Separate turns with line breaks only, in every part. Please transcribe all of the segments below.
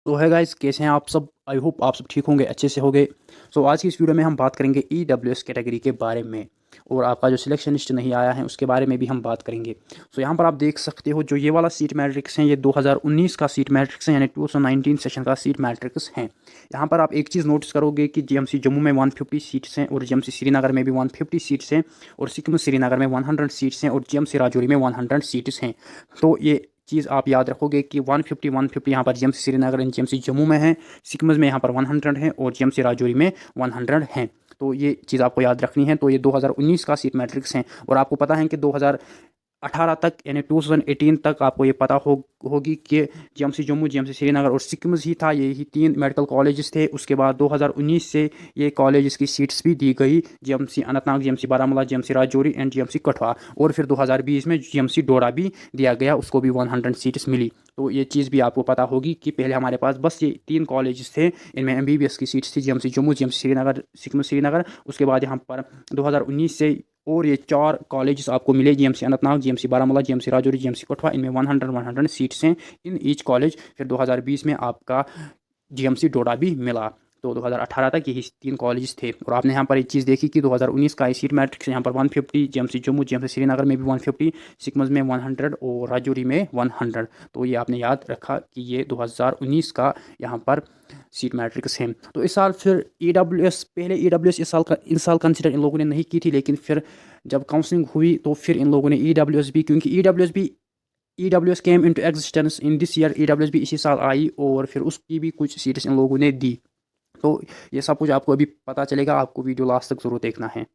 तो है गाइस, कैसे हैं आप सब। आई होप आप सब ठीक होंगे, अच्छे से होंगे। सो आज की इस वीडियो में हम बात करेंगे EWS कैटेगरी के बारे में, और आपका जो सिलेक्शन लिस्ट नहीं आया है उसके बारे में भी हम बात करेंगे। सो यहाँ पर आप देख सकते हो जो ये वाला सीट मैट्रिक्स है, ये 2019 का सीट मैट्रिक्स है, यानी 2019 सेशन का सीट मैट्रिक्स है। यहाँ पर आप एक चीज़ नोटिस करोगे कि GMC जम्मू में 150 सीट्स हैं, और GMC श्रीनगर में भी 150 सीट्स हैं, और सिक्किम श्रीनगर में 100 सीट्स हैं, और GMC राजौरी में 100 सीट्स हैं। तो ये चीज़ आप याद रखोगे कि 150 यहाँ पर GMC Srinagar and GMC Jammu में है, सिक्किम में यहाँ पर 100 है, और GMC राजौरी में 100 हैं। तो ये चीज़ आपको याद रखनी है। तो ये 2019 का सीट मैट्रिक्स हैं, और आपको पता है कि 2018 तक यानी 2018 तक आपको ये पता होगी कि GMC जम्मू, GMC श्रीनगर और सिक्किम ही था, यही 3 मेडिकल कॉलेजेस थे। उसके बाद 2019 से ये कॉलेजेस की सीट्स भी दी गई, GMC Anantnag, GMC Baramulla, GMC Rajouri and GMC Kathua, और फिर 2020 में GMC डोडा भी दिया गया, उसको भी 100 सीट्स मिली। तो ये चीज़ भी आपको पता होगी कि पहले हमारे पास बस ये 3 कॉलेजेस थे, इनमें MBBS की सीट्स थी, GMC जम्मू, GMC श्रीनगर, सिक्किम श्रीनगर। उसके बाद यहाँ पर 2019 से और ये 4 कॉलेजेस आपको मिले, GMC Anantnag, GMC Baramulla, GMC Rajouri, GMC Kathua, इनमें 100 सीट्स हैं इन ईच कॉलेज। फिर 2020 में आपका GMC डोडा भी मिला। तो 2018 तक यही 3 कॉलेज थे। और आपने यहाँ पर एक चीज़ देखी कि 2019 का सीट मैट्रिक्स यहाँ पर 150, GMC जम्मू, GMC श्रीनगर में भी 150, सिक्किम में 100 और राजौरी में 100। तो ये आपने याद रखा कि ये 2019 का यहाँ पर सीट मैट्रिक्स है। तो इस साल फिर EWS, पहले EWS इस साल कंसिडर इन लोगों ने नहीं की थी, लेकिन फिर जब काउंसलिंग हुई तो फिर इन लोगों ने EWS भी, क्योंकि EWS came into existence in this year, EWS भी इसी साल आई, और फिर उसकी भी कुछ सीट्स इन लोगों ने दी। तो ये सब कुछ आपको अभी पता चलेगा, आपको वीडियो लास्ट तक ज़रूर देखना है।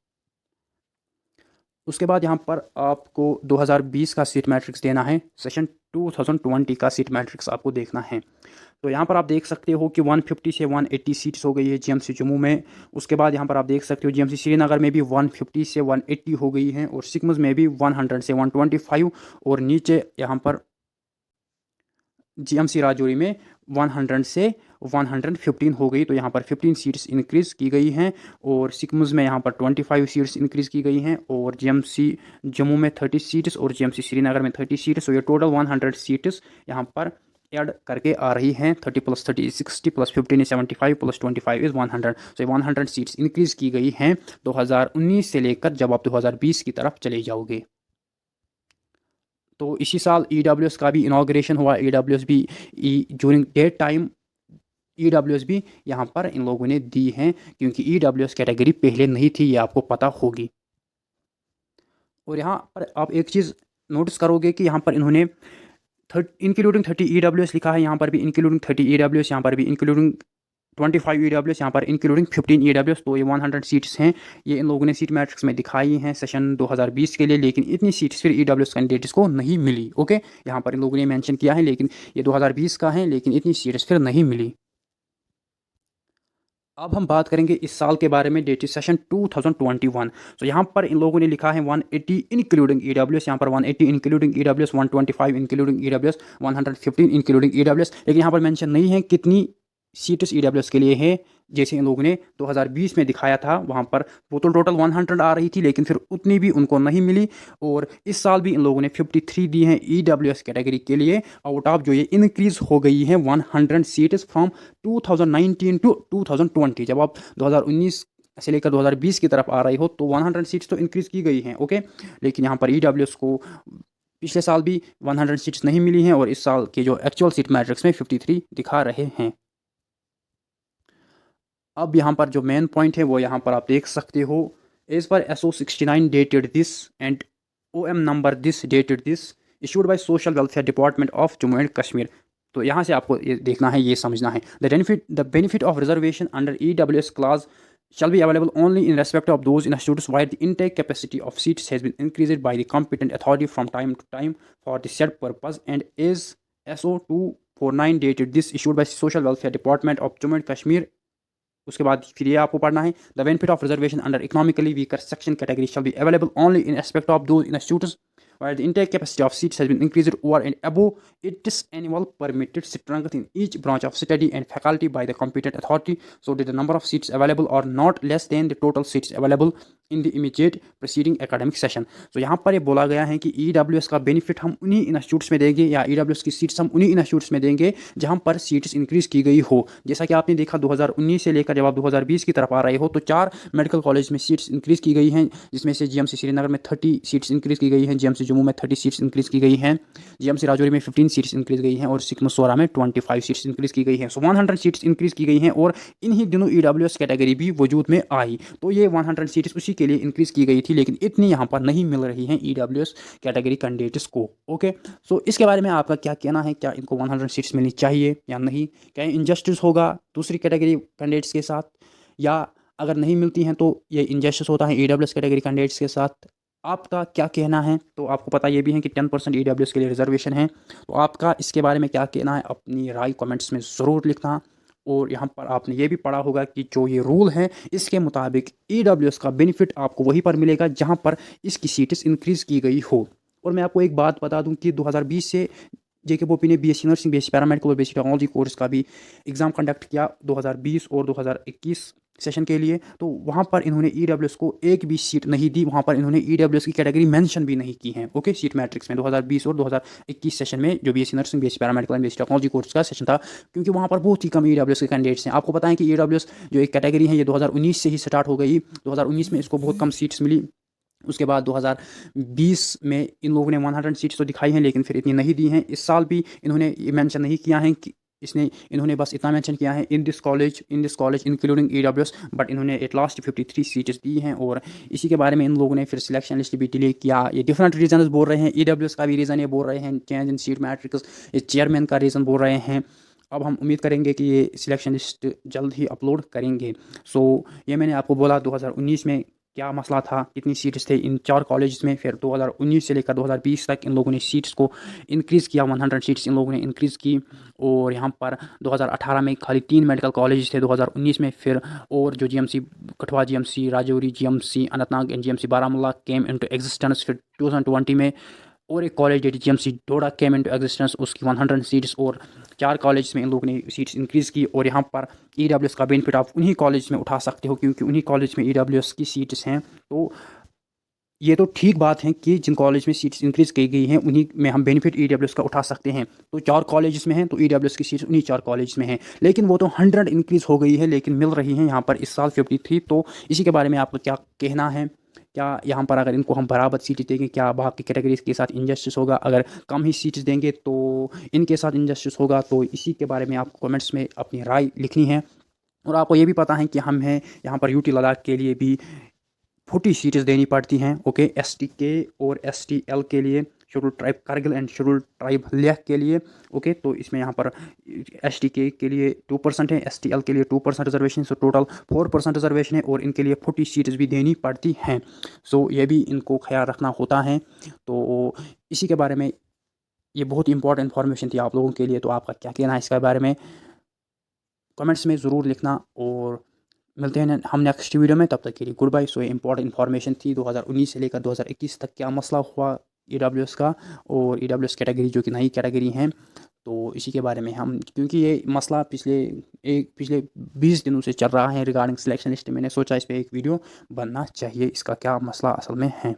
उसके बाद यहाँ पर आपको 2020 का सीट मैट्रिक्स देना है, सेशन 2020 का सीट मैट्रिक्स आपको देखना है। तो यहाँ पर आप देख सकते हो कि 150 से 180 सीट्स हो गई है GMC जम्मू में। उसके बाद यहाँ पर आप देख सकते हो GMC श्रीनगर में भी 150 से 180 हो गई हैं, और सिक्किम में भी 100 से 125, और नीचे यहाँ पर GMC राजौरी में 100 से 115 हो गई। तो यहाँ पर 15 सीट्स इंक्रीज़ की गई हैं, और सिक्किम में यहाँ पर 25 सीट्स इंक्रीज़ की गई हैं, और GMC जम्मू में 30 सीट्स और GMC श्रीनगर में 30 सीट्स। तो ये टोटल 100 सीट्स यहाँ पर ऐड करके आ रही हैं। 30 + 30 = 60, + 15 = 75, + 25 = 100। तो ये 100 सीट्स इंक्रीज़ की गई हैं 2019 से लेकर जब आप 2020 की तरफ चले जाओगे। तो इसी साल EWS का भी इनाग्रेशन हुआ। EWS भी ड्यूरिंग डेट टाइम EWS भी यहाँ पर इन लोगों ने दी हैं, क्योंकि EWS कैटेगरी पहले नहीं थी, ये आपको पता होगी। और यहाँ पर आप एक चीज़ नोटिस करोगे कि यहाँ पर इन्होंने इंक्लूडिंग 30 EWS लिखा है, यहाँ पर भी इंक्लूडिंग 30 EWS, यहाँ पर भी इंक्लूडिंग 25 EWS, यहाँ पर इंक्लूडिंग 15 EWS। तो ये 100 सीट्स हैं, ये इन लोगों ने सीट मैट्रिक्स में दिखाई हैं सेशन 2020 के लिए, लेकिन इतनी सीट्स फिर EWS कैंडिडेट्स को नहीं मिली। ओके, यहाँ पर इन लोगों ने मेंशन किया है, लेकिन ये 2020 का है, लेकिन इतनी सीट्स फिर नहीं मिली। अब हम बात करेंगे इस साल के बारे में, डेट सेशन 2021। तो यहाँ पर इन लोगों ने लिखा है 180 इंक्लूडिंग EWS, यहाँ पर 180 including EWS, 125 including EWS, 115 including EWS, लेकिन यहाँ पर मेंशन नहीं है कितनी सीट्स EWS के लिए है। जैसे इन लोगों ने 2020 में दिखाया था, वहाँ पर वो तो टोटल 100 आ रही थी, लेकिन फिर उतनी भी उनको नहीं मिली। और इस साल भी इन लोगों ने 53 दी हैं EWS कैटेगरी के लिए, आउट ऑफ जो ये इंक्रीज़ हो गई है 100 सीट्स फ्रॉम 2019 टू 2020। जब आप 2019 से लेकर 2020 की तरफ आ रही हो तो 100 सीट्स तो इंक्रीज़ की गई हैं। ओके, लेकिन यहाँ पर EWS को पिछले साल भी 100 सीट्स नहीं मिली हैं, और इस साल के जो एक्चुअल सीट मैट्रिक्स में 53 दिखा रहे हैं। अब यहाँ पर जो मेन पॉइंट है वो यहाँ पर आप देख सकते हो, as per SO69 dated this and OM number this dated this, issued by social welfare department of Jammu and Kashmir. तो यहाँ से आपको ये देखना है, ये समझना है, the benefit of reservation under EWS class shall be available only in respect of those institutes where the intake capacity of seats has been increased by the competent authority from time to time for the said purpose, and is SO249 dated this, issued by social welfare department of Jammu and Kashmir। उसके बाद फिर ये आपको पढ़ना है, the benefit of reservation under economically weaker section category shall be available only in aspect of दो institutes while the intake capacity of seats has been increased over and above its annual permitted strength in each branch of study and faculty by the competent authority, so that the number of seats available are not less than the total seats available in the immediate preceding academic session. So यहाँ पर ये बोला गया है कि EWS का benefit हम उन्हीं इंस्टीट्यूट्स में देंगे या EWS की सीट्स हम उन्हीं इंस्टीट्यूट्स में देंगे जहाँ पर सीट्स इंक्रीज की गई हो। जैसा कि आपने देखा 2019 से लेकर जब आप 2020 की तरफ आ रहे हो तो 4 मेडिकल कॉलेज में सीट्स इंक्रीज की गई हैं, जिसमें से GMC श्रीनगर में 30 सीट्स इंक्रीज की गई हैं, GMC जम्मू में 30 सीट्स इंक्रीज की गई हैं, GMC राजौरी में 15 सीट्स इंक्रीज गई हैं और सिक्किम सोरा में 25 सीट्स इंक्रीज की गई हैं। सो 100 सीट्स इंक्रीज की गई हैं और इन्हीं दिनों EWS कैटेगरी भी वजूद में आई। तो ये 100 सीट्स उसी के लिए इंक्रीज की गई थी, लेकिन इतनी यहाँ पर नहीं मिल रही हैं EWS कैटेगरी कैंडिडेट्स को। ओके, सो इसके बारे में आपका क्या कहना है? क्या इनको 100 सीट्स मिलनी चाहिए या नहीं? क्या इनजस्टिस होगा दूसरी कैटेगरी कैंडिडेट्स के साथ, या अगर नहीं मिलती हैं तो ये इनजस्टिस होता है EWS कैटेगरी कैंडिडेट्स के साथ? आपका क्या कहना है? तो आपको पता ये भी है कि 10% EWS के लिए रिजर्वेशन है, तो आपका इसके बारे में क्या कहना है? अपनी राय कमेंट्स में ज़रूर लिखना। और यहाँ पर आपने ये भी पढ़ा होगा कि जो ये रूल है इसके मुताबिक EWS का बेनिफिट आपको वहीं पर मिलेगा जहाँ पर इसकी सीट्स इंक्रीज़ की गई हो। और मैं आपको एक बात बता दूं कि 2020 से JK पोपी ने BSc नर्सिंग, BSc पैरामेडिकल और BSc टेक्नोलॉजी कोर्स का भी एग्ज़ाम कंडक्ट किया 2020 और 2021 सेशन के लिए। तो वहाँ पर इन्होंने EWS को एक भी सीट नहीं दी, वहाँ पर इन्होंने EWS की कैटेगरी मेंशन भी नहीं की है। ओके, सीट मैट्रिक्स में 2020 और 2021 सेशन में जो BSc nursing, BSc paramedical and BSc technology course का सेशन था, क्योंकि वहाँ पर बहुत ही कम EWS के कैंडिडेट्स हैं। आपको पता है कि EWS जो एक कैटेगरी है ये 2019 से ही स्टार्ट हो गई। 2019 में इसको बहुत कम सीट्स मिली, उसके बाद 2020 में इन लोगों ने 100 सीट्स तो दिखाई हैं लेकिन फिर इतनी नहीं दी हैं। इस साल भी इन्होंने ये मेंशन नहीं किया है कि इन्होंने बस इतना मेंशन किया है in this college including EWS, but इन्होंने एट लास्ट 53 सीट्स दी हैं। और इसी के बारे में इन लोगों ने फिर सिलेक्शन लिस्ट भी डिले किया। ये डिफरेंट रीजन बोल रहे हैं, EWS का भी रीज़न ये बोल रहे हैं, चेंज इन सीट मैट्रिक्स, ये चेयरमैन का रीज़न बोल रहे हैं। अब हम उम्मीद करेंगे कि ये सिलेक्शन लिस्ट जल्द ही अपलोड करेंगे। सो ये मैंने आपको बोला 2019 में क्या मसला था, कितनी सीट्स थे इन 4 कॉलेज में। फिर 2019 से लेकर 2020 तक इन लोगों ने सीट्स को इंक्रीज़ किया, 100 सीट्स इन लोगों ने इंक्रीज़ की। और यहाँ पर 2018 में खाली 3 मेडिकल कॉलेज थे 2019 में। फिर और जो GMC Kathua, GMC Rajouri, GMC Anantnag and GMC Baramulla came into existence. फिर 2020 में और एक कॉलेज GMC डोडा केम इनटू एग्जिस्टेंस, उसकी 100 सीट्स। और 4 कॉलेज में इन लोगों ने सीट्स इंक्रीज़ की। और यहाँ पर EWS का बेनिफिट आप उन्हीं कॉलेज में उठा सकते हो, क्योंकि उन्हीं कॉलेज में EWS की सीट्स हैं। तो ये तो ठीक बात है कि जिन कॉलेज में सीट्स इंक्रीज़ की गई हैं उन्हीं में हम बेनिफिट EWS का उठा सकते हैं। तो 4 कॉलेज में हैं तो EWS की सीट्स उन्हीं 4 कॉलेज में हैं, लेकिन वो तो 100 इंक्रीज़ हो गई है, लेकिन मिल रही हैं यहाँ पर इस साल 53। तो इसी के बारे में आपका क्या कहना है? क्या यहाँ पर अगर इनको हम बराबर सीटें देंगे क्या बाकी कैटेगरीज के साथ इंजस्टिस होगा? अगर कम ही सीट्स देंगे तो इनके साथ इंजस्टिस होगा? तो इसी के बारे में आपको कमेंट्स में अपनी राय लिखनी है। और आपको ये भी पता है कि हम हैं यहाँ पर UT लद्दाख के लिए भी 40 सीट्स देनी पड़ती हैं। ओके, STK और STL के लिए, schedule tribe Kargil and schedule tribe Leh के लिए। ओके, तो इसमें यहाँ पर STK के लिए 2% है, STL के लिए 2% रिजर्वेशन, सो टोटल 4% रिजर्वेशन है। और इनके लिए 40 सीट्स भी देनी पड़ती हैं। सो ये भी इनको ख्याल रखना होता है। तो इसी के बारे में ये बहुत इंपॉर्टेंट इन्फॉर्मेशन थी आप लोगों के लिए। तो आपका क्या कहना है इसके बारे में? कमेंट्स में ज़रूर लिखना। और मिलते हैं हम नेक्स्ट वीडियो में, तब तक के लिए गुड बाय। सो ये इंपॉर्टेंट इन्फॉर्मेशन थी 2019 से लेकर 2021 तक क्या मसला हुआ EWS का, और EWS कैटेगरी जो कि नई कैटेगरी हैं। तो इसी के बारे में हम, क्योंकि ये मसला पिछले 20 दिनों से चल रहा है रिगार्डिंग सिलेक्शन लिस्ट, मैंने सोचा इस पर एक वीडियो बनना चाहिए, इसका क्या मसला असल में है।